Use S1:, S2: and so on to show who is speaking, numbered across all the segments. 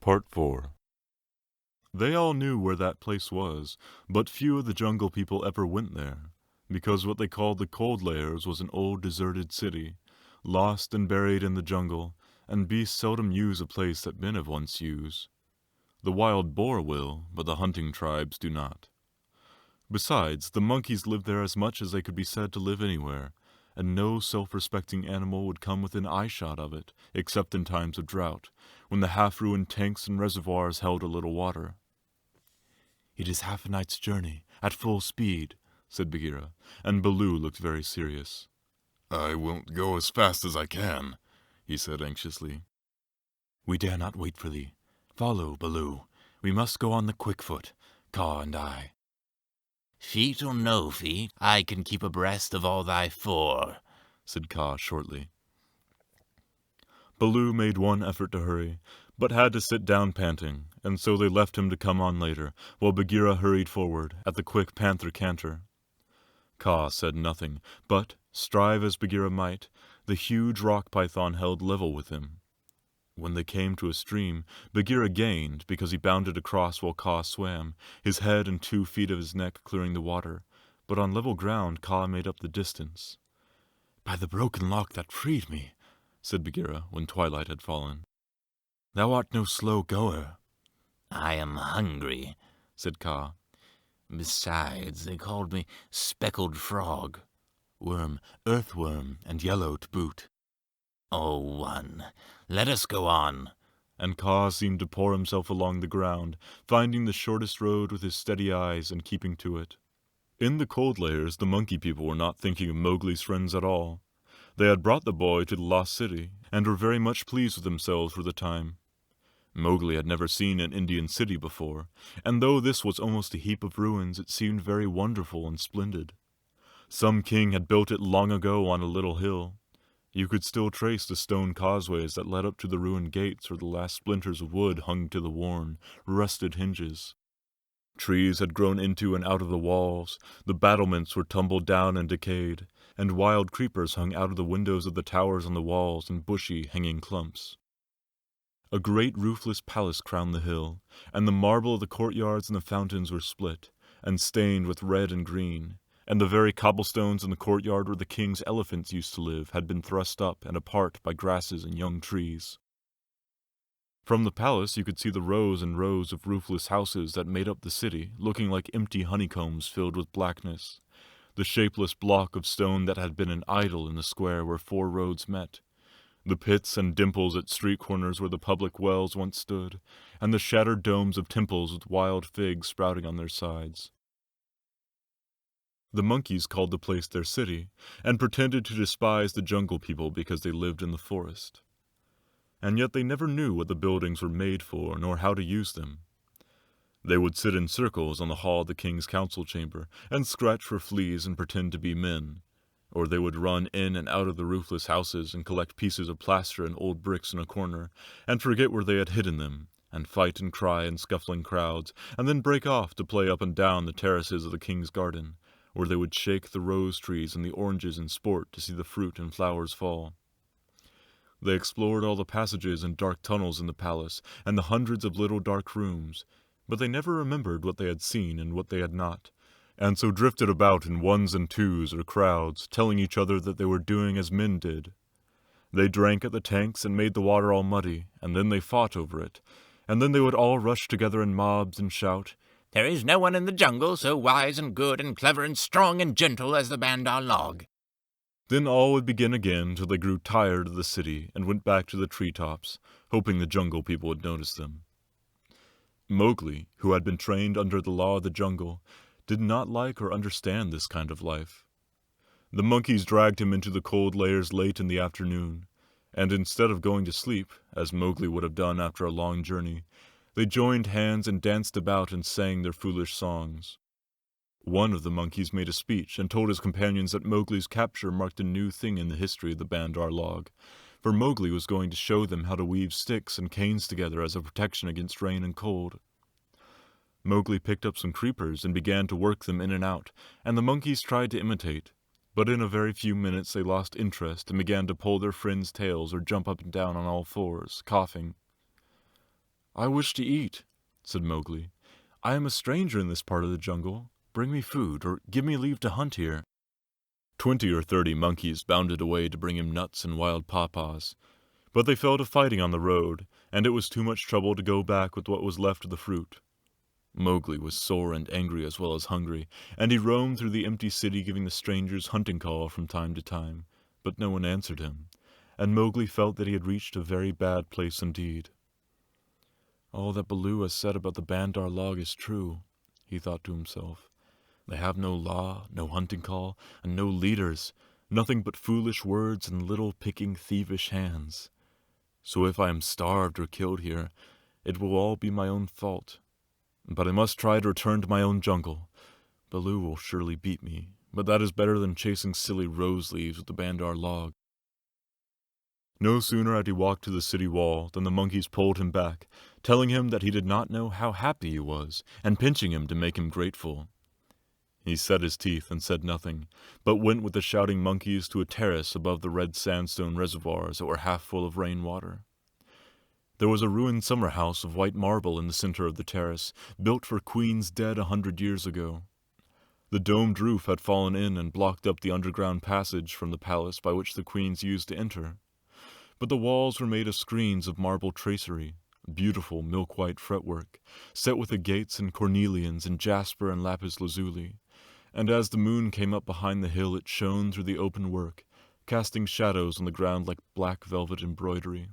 S1: Part 4. They all knew where that place was, but few of the jungle people ever went there, because what they called the Cold Layers was an old deserted city, lost and buried in the jungle, and beasts seldom use a place that men have once used. The wild boar will, but the hunting tribes do not. Besides, the monkeys lived there as much as they could be said to live anywhere, and no self-respecting animal would come within eyeshot of it, except in times of drought, when the half-ruined tanks and reservoirs held a little water. "It is half a night's journey, at full speed," said Bagheera, and Baloo looked very serious.
S2: "I won't go as fast as I can," he said anxiously.
S1: "We dare not wait for thee. Follow, Baloo. We must go on the quick foot, Kaa and I."
S3: "Feet or no feet, I can keep abreast of all thy four,"
S1: said Kaa shortly. Baloo made one effort to hurry, but had to sit down panting, and so they left him to come on later, while Bagheera hurried forward at the quick panther canter. Kaa said nothing, but, strive as Bagheera might, the huge rock python held level with him. When they came to a stream, Bagheera gained because he bounded across while Kaa swam, his head and 2 feet of his neck clearing the water, but on level ground Kaa made up the distance. "By the broken lock that freed me," said Bagheera when twilight had fallen, "thou art no slow goer."
S3: "I am hungry,"
S1: said Kaa.
S3: "Besides, they called me Speckled Frog."
S1: "Worm, earthworm, and yellow to boot."
S3: "All one. Let us go on."
S1: And Kaa seemed to pour himself along the ground, finding the shortest road with his steady eyes and keeping to it. In the Cold Layers, the monkey people were not thinking of Mowgli's friends at all. They had brought the boy to the lost city, and were very much pleased with themselves for the time. Mowgli had never seen an Indian city before, and though this was almost a heap of ruins, it seemed very wonderful and splendid. Some king had built it long ago on a little hill. You could still trace the stone causeways that led up to the ruined gates where the last splinters of wood hung to the worn, rusted hinges. Trees had grown into and out of the walls, the battlements were tumbled down and decayed, and wild creepers hung out of the windows of the towers on the walls in bushy, hanging clumps. A great roofless palace crowned the hill, and the marble of the courtyards and the fountains were split, and stained with red and green, and the very cobblestones in the courtyard where the king's elephants used to live had been thrust up and apart by grasses and young trees. From the palace you could see the rows and rows of roofless houses that made up the city, looking like empty honeycombs filled with blackness, the shapeless block of stone that had been an idol in the square where 4 roads met, the pits and dimples at street corners where the public wells once stood, and the shattered domes of temples with wild figs sprouting on their sides. The monkeys called the place their city, and pretended to despise the jungle people because they lived in the forest. And yet they never knew what the buildings were made for, nor how to use them. They would sit in circles on the hall of the king's council chamber, and scratch for fleas and pretend to be men, or they would run in and out of the roofless houses and collect pieces of plaster and old bricks in a corner, and forget where they had hidden them, and fight and cry in scuffling crowds, and then break off to play up and down the terraces of the king's garden, where they would shake the rose trees and the oranges in sport to see the fruit and flowers fall. They explored all the passages and dark tunnels in the palace, and the hundreds of little dark rooms, but they never remembered what they had seen and what they had not, and so drifted about in ones and twos or crowds, telling each other that they were doing as men did. They drank at the tanks and made the water all muddy, and then they fought over it, and then they would all rush together in mobs and shout,
S3: "There is no one in the jungle so wise and good and clever and strong and gentle as the Bandar log."
S1: Then all would begin again till they grew tired of the city and went back to the treetops, hoping the jungle people would notice them. Mowgli, who had been trained under the law of the jungle, did not like or understand this kind of life. The monkeys dragged him into the Cold Layers late in the afternoon, and instead of going to sleep, as Mowgli would have done after a long journey, they joined hands and danced about and sang their foolish songs. One of the monkeys made a speech and told his companions that Mowgli's capture marked a new thing in the history of the Bandar log, for Mowgli was going to show them how to weave sticks and canes together as a protection against rain and cold. Mowgli picked up some creepers and began to work them in and out, and the monkeys tried to imitate, but in a very few minutes they lost interest and began to pull their friends' tails or jump up and down on all fours, coughing. I wish to eat, said Mowgli. I am a stranger in this part of the jungle. Bring me food, or give me leave to hunt here. 20 or 30 monkeys bounded away to bring him nuts and wild pawpaws, but they fell to fighting on the road, and it was too much trouble to go back with what was left of the fruit. Mowgli was sore and angry as well as hungry, and he roamed through the empty city giving the strangers hunting call from time to time, but no one answered him, and Mowgli felt that he had reached a very bad place indeed. All that Baloo has said about the Bandar log is true, he thought to himself. They have no law, no hunting call, and no leaders, nothing but foolish words and little picking thievish hands. So if I am starved or killed here, it will all be my own fault. But I must try to return to my own jungle. Baloo will surely beat me, but that is better than chasing silly rose leaves with the Bandar log. No sooner had he walked to the city wall than the monkeys pulled him back, telling him that he did not know how happy he was, and pinching him to make him grateful. He set his teeth and said nothing, but went with the shouting monkeys to a terrace above the red sandstone reservoirs that were half full of rainwater. There was a ruined summer house of white marble in the center of the terrace, built for queens dead 100 years ago. The domed roof had fallen in and blocked up the underground passage from the palace by which the queens used to enter. But the walls were made of screens of marble tracery, beautiful milk-white fretwork, set with agates and cornelians and jasper and lapis lazuli, and as the moon came up behind the hill it shone through the open work, casting shadows on the ground like black velvet embroidery.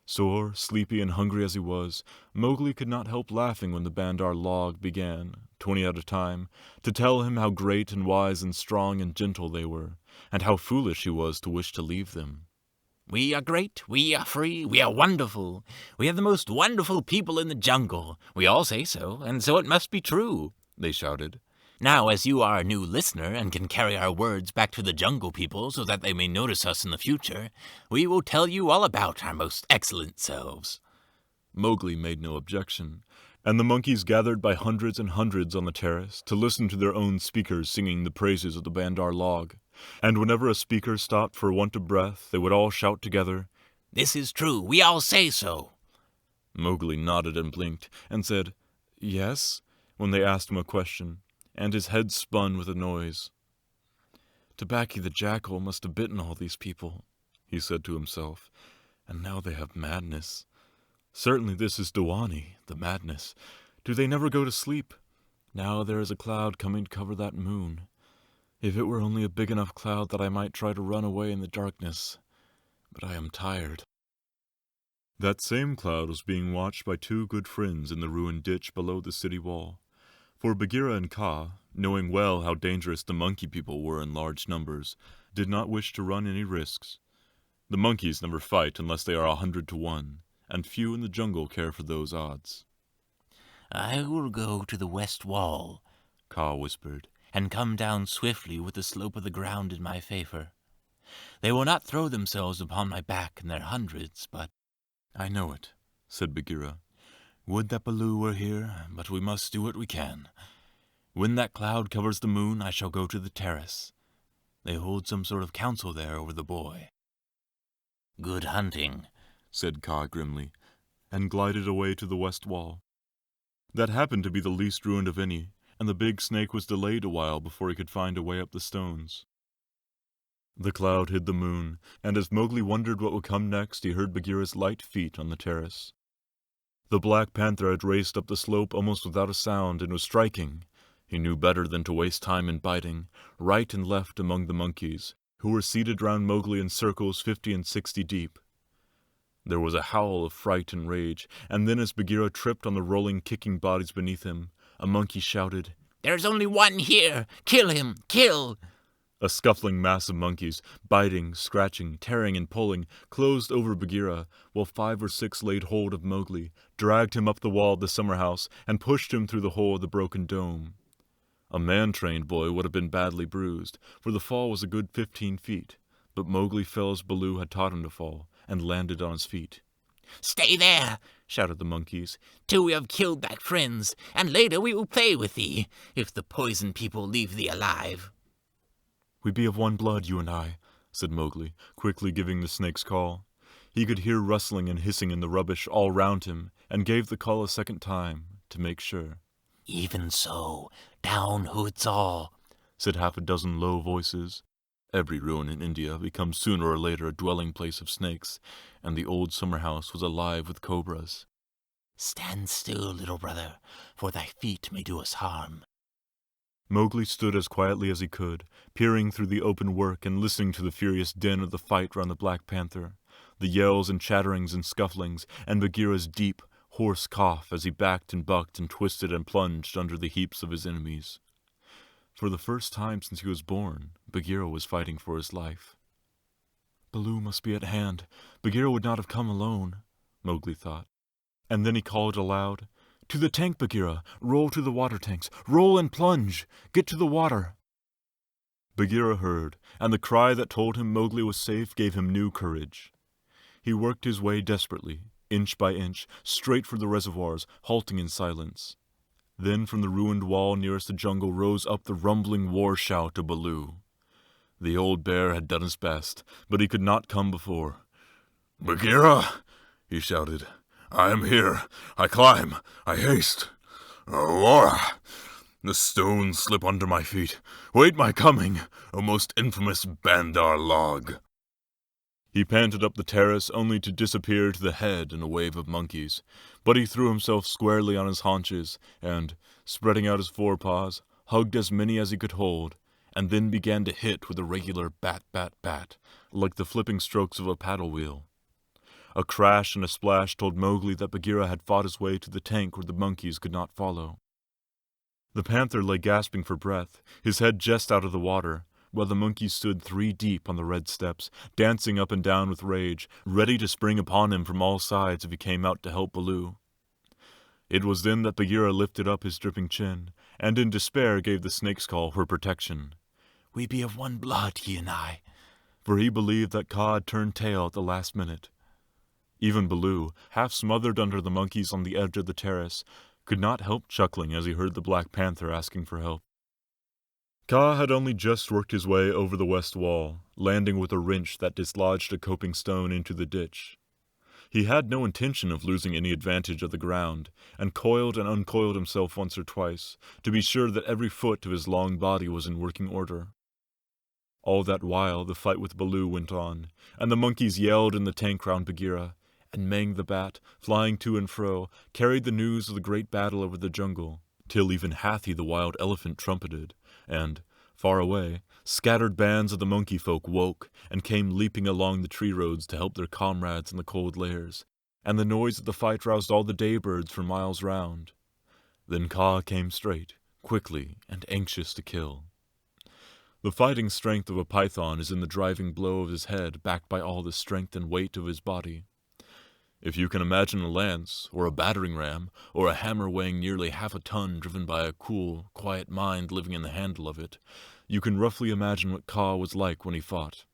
S1: Sore, sleepy, and hungry as he was, Mowgli could not help laughing when the Bandar log began, 20 at a time, to tell him how great and wise and strong and gentle they were, and how foolish he was to wish to leave them.
S3: We are great, we are free, we are wonderful. We are the most wonderful people in the jungle. We all say so, and so it must be true, they shouted. Now, as you are a new listener and can carry our words back to the jungle people so that they may notice us in the future, we will tell you all about our most excellent selves.
S1: Mowgli made no objection, and the monkeys gathered by hundreds and hundreds on the terrace to listen to their own speakers singing the praises of the Bandar log. And whenever a speaker stopped for want of breath, they would all shout together,
S3: "This is true, we all say so."
S1: Mowgli nodded and blinked, and said, "Yes," when they asked him a question, and his head spun with a noise. "Tabaqui the Jackal must have bitten all these people," he said to himself, "and now they have madness. Certainly this is Dawani, the madness. Do they never go to sleep? Now there is a cloud coming to cover that moon. If it were only a big enough cloud that I might try to run away in the darkness. But I am tired." That same cloud was being watched by 2 good friends in the ruined ditch below the city wall. For Bagheera and Kaa, knowing well how dangerous the monkey people were in large numbers, did not wish to run any risks. The monkeys never fight unless they are 100 to 1, and few in the jungle care for those odds.
S3: "I will go to the west wall," Kaa whispered, "and come down swiftly with the slope of the ground in my favor. They will not throw themselves upon my back in their hundreds, but—"
S1: "I know it," said Bagheera. "Would that Baloo were here, but we must do what we can. When that cloud covers the moon, I shall go to the terrace. They hold some sort of council there over the boy."
S3: "Good hunting,"
S1: said Kaa grimly, and glided away to the west wall. That happened to be the least ruined of any, and the big snake was delayed a while before he could find a way up the stones. The cloud hid the moon, and as Mowgli wondered what would come next, he heard Bagheera's light feet on the terrace. The Black Panther had raced up the slope almost without a sound and was striking. He knew better than to waste time in biting, right and left among the monkeys, who were seated round Mowgli in circles 50 and 60 deep. There was a howl of fright and rage, and then as Bagheera tripped on the rolling, kicking bodies beneath him, a monkey shouted,
S3: "There's only one here! Kill him! Kill!"
S1: A scuffling mass of monkeys, biting, scratching, tearing, and pulling, closed over Bagheera, while 5 or 6 laid hold of Mowgli, dragged him up the wall of the summer house, and pushed him through the hole of the broken dome. A man-trained boy would have been badly bruised, for the fall was a good 15 feet, but Mowgli fell as Baloo had taught him to fall, and landed on his feet.
S3: "Stay there," shouted the monkeys, "till we have killed thy friends, and later we will play with thee, if the poison people leave thee alive."
S1: "We be of one blood, you and I," said Mowgli, quickly giving the snake's call. He could hear rustling and hissing in the rubbish all round him, and gave the call a second time, to make sure.
S3: "Even so, down hoots all,"
S1: said half a dozen low voices. Every ruin in India becomes sooner or later a dwelling place of snakes, and the old summer house was alive with cobras.
S3: "Stand still, little brother, for thy feet may do us harm."
S1: Mowgli stood as quietly as he could, peering through the open work and listening to the furious din of the fight round the Black Panther, the yells and chatterings and scufflings, and Bagheera's deep, hoarse cough as he backed and bucked and twisted and plunged under the heaps of his enemies. For the first time since he was born, Bagheera was fighting for his life. Baloo must be at hand. Bagheera would not have come alone, Mowgli thought. And then he called aloud, "To the tank, Bagheera! Roll to the water tanks! Roll and plunge! Get to the water!" Bagheera heard, and the cry that told him Mowgli was safe gave him new courage. He worked his way desperately, inch by inch, straight for the reservoirs, halting in silence. Then from the ruined wall nearest the jungle rose up the rumbling war shout of Baloo. The old bear had done his best, but he could not come before.
S2: "Bagheera!" he shouted. "I am here. I climb. I haste. Aurora! The stones slip under my feet. Wait my coming, O most infamous Bandar log."
S1: He panted up the terrace only to disappear to the head in a wave of monkeys, but he threw himself squarely on his haunches and, spreading out his forepaws, hugged as many as he could hold, and then began to hit with a regular bat, bat, bat, like the flipping strokes of a paddle wheel. A crash and a splash told Mowgli that Bagheera had fought his way to the tank where the monkeys could not follow. The panther lay gasping for breath, his head just out of the water, while the monkeys stood 3 deep on the red steps, dancing up and down with rage, ready to spring upon him from all sides if he came out to help Baloo. It was then that Bagheera lifted up his dripping chin, and in despair gave the snake's call for protection. "We be of one blood, he and I," for he believed that Kaa had turned tail at the last minute. Even Baloo, half smothered under the monkeys on the edge of the terrace, could not help chuckling as he heard the Black Panther asking for help. Kaa had only just worked his way over the west wall, landing with a wrench that dislodged a coping stone into the ditch. He had no intention of losing any advantage of the ground, and coiled and uncoiled himself once or twice, to be sure that every foot of his long body was in working order. All that while the fight with Baloo went on, and the monkeys yelled in the tank round Bagheera, and Mang the Bat, flying to and fro, carried the news of the great battle over the jungle, till even Hathi the wild elephant trumpeted, and, far away, scattered bands of the monkey folk woke and came leaping along the tree roads to help their comrades in the cold lairs, and the noise of the fight roused all the daybirds for miles round. Then Kaa came straight, quickly, and anxious to kill. The fighting strength of a python is in the driving blow of his head backed by all the strength and weight of his body. If you can imagine a lance, or a battering ram, or a hammer weighing nearly half a ton driven by a cool, quiet mind living in the handle of it, you can roughly imagine what Kaa was like when he fought.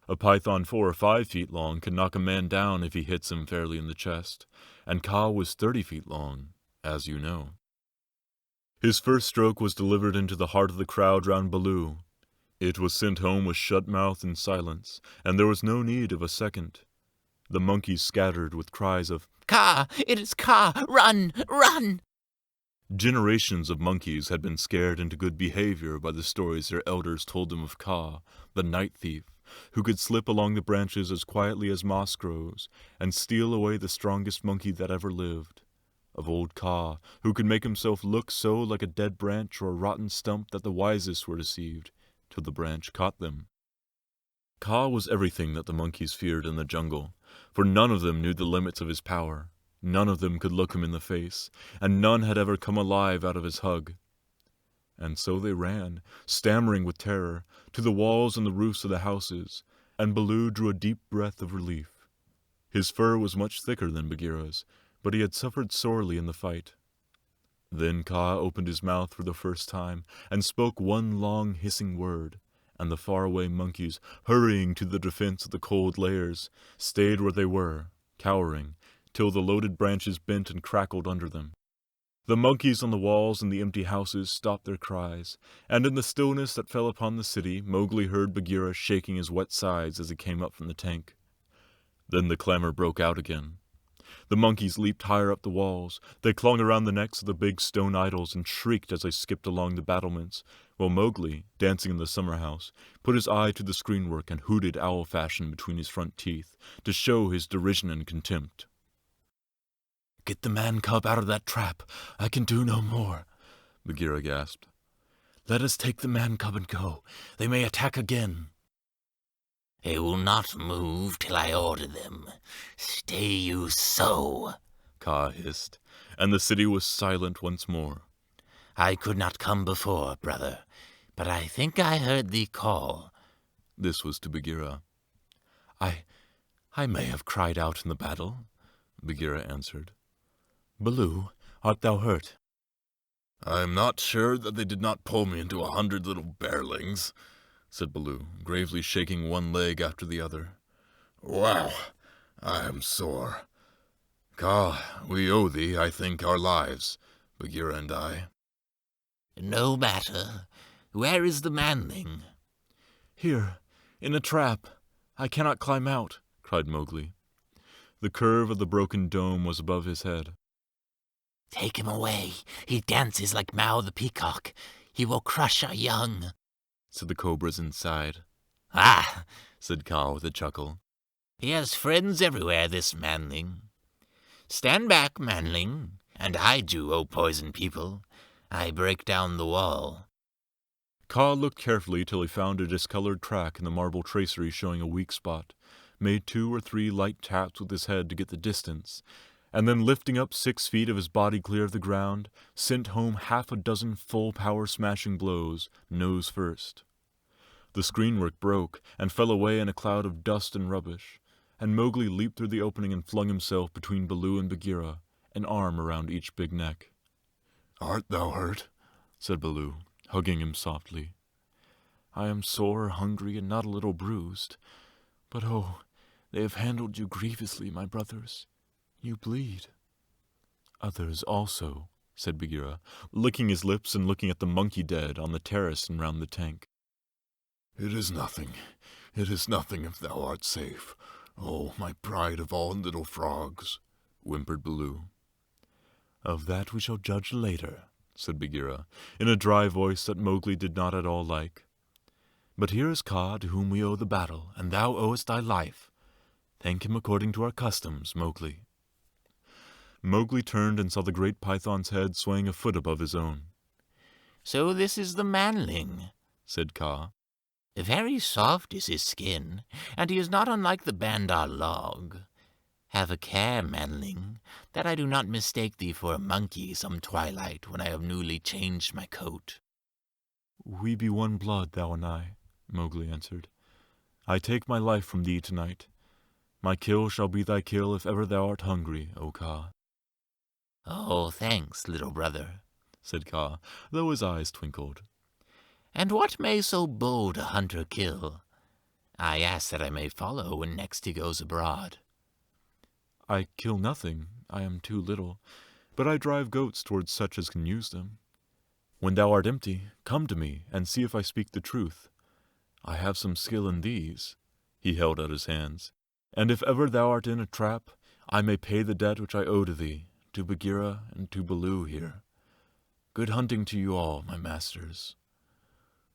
S1: A python 4 or 5 feet long can knock a man down if he hits him fairly in the chest, and Kaa was 30 feet long, as you know. His first stroke was delivered into the heart of the crowd round Baloo. It was sent home with shut mouth and silence, and there was no need of a second. The monkeys scattered with cries of,
S3: "Kaa! It is Kaa! Run! Run!"
S1: Generations of monkeys had been scared into good behavior by the stories their elders told them of Kaa, the night thief, who could slip along the branches as quietly as moss grows, and steal away the strongest monkey that ever lived. Of old Kaa, who could make himself look so like a dead branch or a rotten stump that the wisest were deceived, till the branch caught them. Kaa was everything that the monkeys feared in the jungle, for none of them knew the limits of his power, none of them could look him in the face, and none had ever come alive out of his hug. And so they ran, stammering with terror, to the walls and the roofs of the houses, and Baloo drew a deep breath of relief. His fur was much thicker than Bagheera's, but he had suffered sorely in the fight. Then Kaa opened his mouth for the first time, and spoke one long hissing word, and the faraway monkeys, hurrying to the defense of the cold lairs, stayed where they were, cowering, till the loaded branches bent and crackled under them. The monkeys on the walls and the empty houses stopped their cries, and in the stillness that fell upon the city, Mowgli heard Bagheera shaking his wet sides as he came up from the tank. Then the clamor broke out again. The monkeys leaped higher up the walls. They clung around the necks of the big stone idols and shrieked as they skipped along the battlements, while Mowgli, dancing in the summer house, put his eye to the screenwork and hooted owl fashion between his front teeth to show his derision and contempt. "Get the man-cub out of that trap. I can do no more," Bagheera gasped. "Let us take the man-cub and go. They may attack again."
S3: "They will not move till I order them. Stay you so,"
S1: Kaa hissed, and the city was silent once more.
S3: "I could not come before, brother, but I think I heard thee call."
S1: This was to Bagheera. I may have cried out in the battle," Bagheera answered. "Baloo, art thou hurt?"
S2: "I am not sure that they did not pull me into 100 little bearlings," said Baloo, gravely shaking one leg after the other. "Wow, I am sore. Kaa, we owe thee, I think, our lives, Bagheera and I."
S3: "No matter. Where is the manling?"
S1: "Here, in a trap. I cannot climb out," cried Mowgli. The curve of the broken dome was above his head.
S3: "Take him away. He dances like Mao the peacock. He will crush our young,"
S1: said the cobras inside.
S3: "Ah,"
S1: said Kaa with a chuckle.
S3: "He has friends everywhere, this manling. Stand back, manling, and hide you, O poison people. I break down the wall."
S1: Kaa looked carefully till he found a discolored crack in the marble tracery showing a weak spot, made 2 or 3 light taps with his head to get the distance, and then lifting up 6 feet of his body clear of the ground, sent home 6 full-power smashing blows, nose first. The screenwork broke and fell away in a cloud of dust and rubbish, and Mowgli leaped through the opening and flung himself between Baloo and Bagheera, an arm around each big neck.
S2: "Art thou hurt?"
S1: said Baloo, hugging him softly. "I am sore, hungry, and not a little bruised. But oh, they have handled you grievously, my brothers. You bleed." "Others also," said Bagheera, licking his lips and looking at the monkey dead on the terrace and round the tank.
S2: "It is nothing. It is nothing if thou art safe. Oh, my pride of all little frogs," whimpered Baloo.
S1: "Of that we shall judge later," said Bagheera, in a dry voice that Mowgli did not at all like. "But here is Kaa, to whom we owe the battle, and thou owest thy life. Thank him according to our customs, Mowgli." Mowgli turned and saw the great python's head swaying a foot above his own.
S3: "So this is the manling,"
S1: said Kaa.
S3: "Very soft is his skin, and he is not unlike the Bandar log. Have a care, manling, that I do not mistake thee for a monkey some twilight when I have newly changed my coat."
S1: "We be one blood, thou and I," Mowgli answered. "I take my life from thee tonight. My kill shall be thy kill if ever thou art hungry, O Kaa."
S3: "Oh, thanks, little brother,"
S1: said Kaa, though his eyes twinkled.
S3: "And what may so bold a hunter kill? I ask that I may follow when next he goes abroad."
S1: "I kill nothing, I am too little, but I drive goats towards such as can use them. When thou art empty, come to me, and see if I speak the truth. I have some skill in these," he held out his hands, "and if ever thou art in a trap, I may pay the debt which I owe to thee, to Bagheera and to Baloo here. Good hunting to you all, my masters."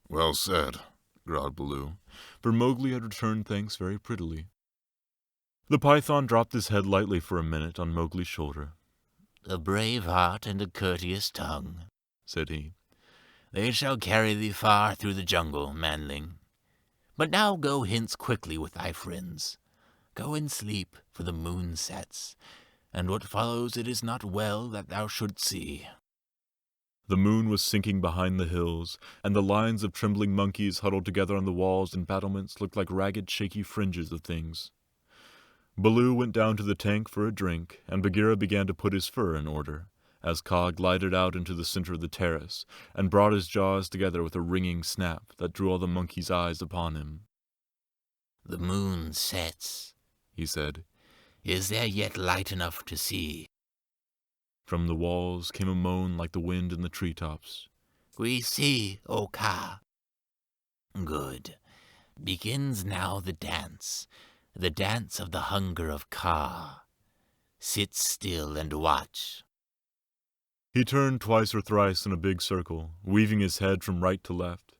S2: "Well said," growled Baloo,
S1: for Mowgli had returned thanks very prettily. The python dropped his head lightly for a minute on Mowgli's shoulder.
S3: "A brave heart and a courteous tongue,"
S1: said he.
S3: "They shall carry thee far through the jungle, manling. But now go hence quickly with thy friends. Go and sleep, for the moon sets, and what follows it is not well that thou shouldst see."
S1: The moon was sinking behind the hills, and the lines of trembling monkeys huddled together on the walls and battlements looked like ragged, shaky fringes of things. Baloo went down to the tank for a drink, and Bagheera began to put his fur in order, as Kaa glided out into the center of the terrace, and brought his jaws together with a ringing snap that drew all the monkeys' eyes upon him.
S3: "The moon sets," he said. "Is there yet light enough to see?"
S1: From the walls came a moan like the wind in the treetops.
S3: "We see, O Kaa." "Good. Begins now the dance. the dance of the hunger of Ka. Sit still and watch.
S1: He turned twice or thrice in a big circle, weaving his head from right to left.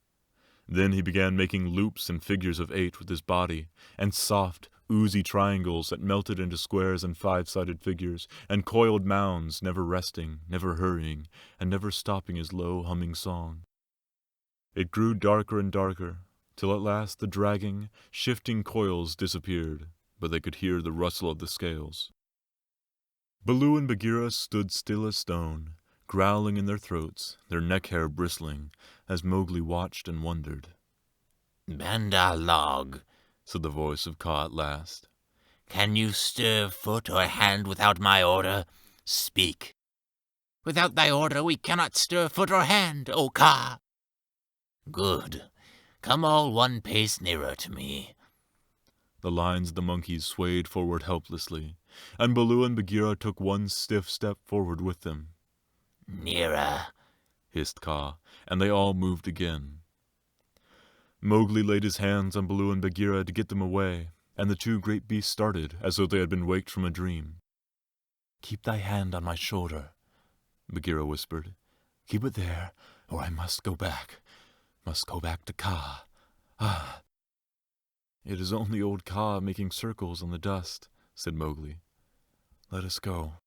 S1: Then he began making loops and figures of 8 with his body, and soft, oozy triangles that melted into squares and 5-sided figures, and coiled mounds, never resting, never hurrying, and never stopping his low, humming song. It grew darker and darker, till at last the dragging, shifting coils disappeared, but they could hear the rustle of the scales. Baloo and Bagheera stood still as stone, growling in their throats, their neck hair bristling, as Mowgli watched and wondered.
S3: "Bandar log,"
S1: said the voice of Kaa at last.
S3: "can you stir foot or hand without my order? Speak." "Without thy order we cannot stir foot or hand, O Kaa." "Good. Come all one pace nearer to me."
S1: The lines of the monkeys swayed forward helplessly, and Baloo and Bagheera took one stiff step forward with them.
S3: "Nearer,"
S1: hissed Kaa, and they all moved again. Mowgli laid his hands on Baloo and Bagheera to get them away, and the 2 great beasts started as though they had been waked from a dream. "Keep thy hand on my shoulder," Bagheera whispered. "Keep it there, or I must go back to Kaa. Ah!" "It is only old Kaa making circles on the dust," said Mowgli. "Let us go."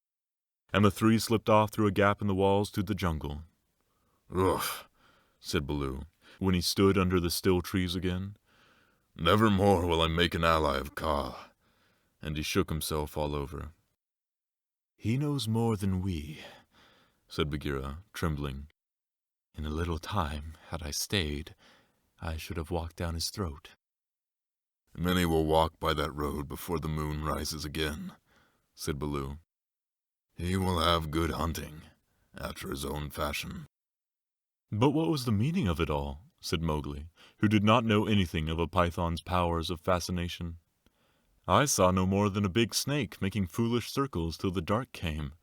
S1: And the 3 slipped off through a gap in the walls to the jungle.
S2: Ugh,
S1: said Baloo, when he stood under the still trees again.
S2: "Never more will I make an ally of Kaa."
S1: And he shook himself all over. "He knows more than we," said Bagheera, trembling. "In a little time, had I stayed, I should have walked down his throat."
S2: "Many will walk by that road before the moon rises again," said Baloo. "He will have good hunting, after his own fashion."
S1: "But what was the meaning of it all?" said Mowgli, who did not know anything of a python's powers of fascination. "I saw no more than a big snake making foolish circles till the dark came,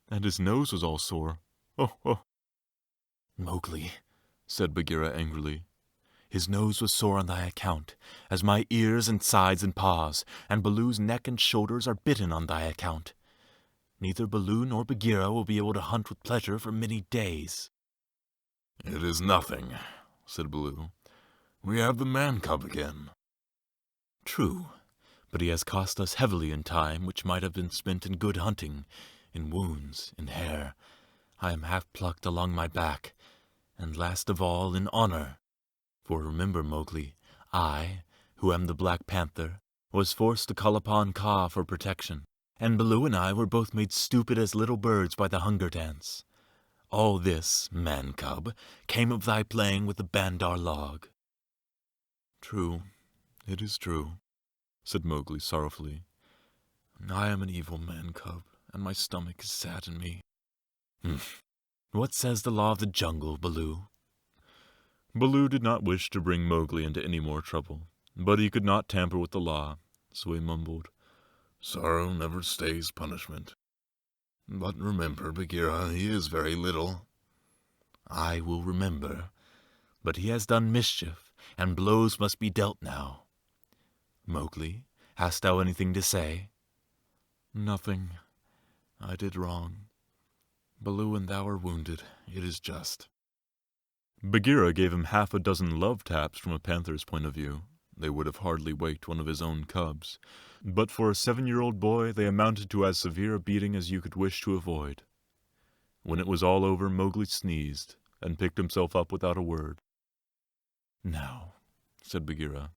S1: and his nose was all sore. Oh, oh!" "Mowgli," said Bagheera angrily, "his nose was sore on thy account, as my ears and sides and paws, and Baloo's neck and shoulders are bitten on thy account. Neither Baloo nor Bagheera will be able to hunt with pleasure for many days."
S2: "It is nothing," said Baloo. "We have the man cub again."
S1: "True, but he has cost us heavily in time which might have been spent in good hunting, in wounds, in hair. I am half plucked along my back, and last of all in honor. For remember, Mowgli, I, who am the Black Panther, was forced to call upon Kaa for protection, and Baloo and I were both made stupid as little birds by the hunger dance. All this, man cub, came of thy playing with the Bandar log." "True, it is true," said Mowgli sorrowfully. "I am an evil man cub, and my stomach is sad in me." "What says the law of the jungle, Baloo?" Baloo did not wish to bring Mowgli into any more trouble, but he could not tamper with the law, so he mumbled,
S2: "Sorrow never stays punishment. But remember, Bagheera, he is very little."
S3: "I will remember, but he has done mischief, and blows must be dealt now. Mowgli, hast thou anything to say?"
S1: "Nothing. I did wrong. Baloo and thou are wounded. It is just." Bagheera gave him 6 love taps from a panther's point of view. They would have hardly waked one of his own cubs, but for a 7-year-old boy they amounted to as severe a beating as you could wish to avoid. When it was all over, Mowgli sneezed and picked himself up without a word. "Now," said Bagheera,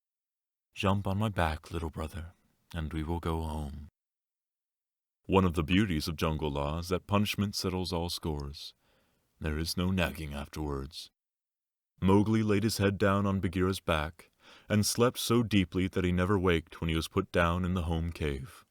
S1: "jump on my back, little brother, and we will go home." One of the beauties of jungle law is that punishment settles all scores. There is no nagging afterwards. Mowgli laid his head down on Bagheera's back, and slept so deeply that he never waked when he was put down in the home cave.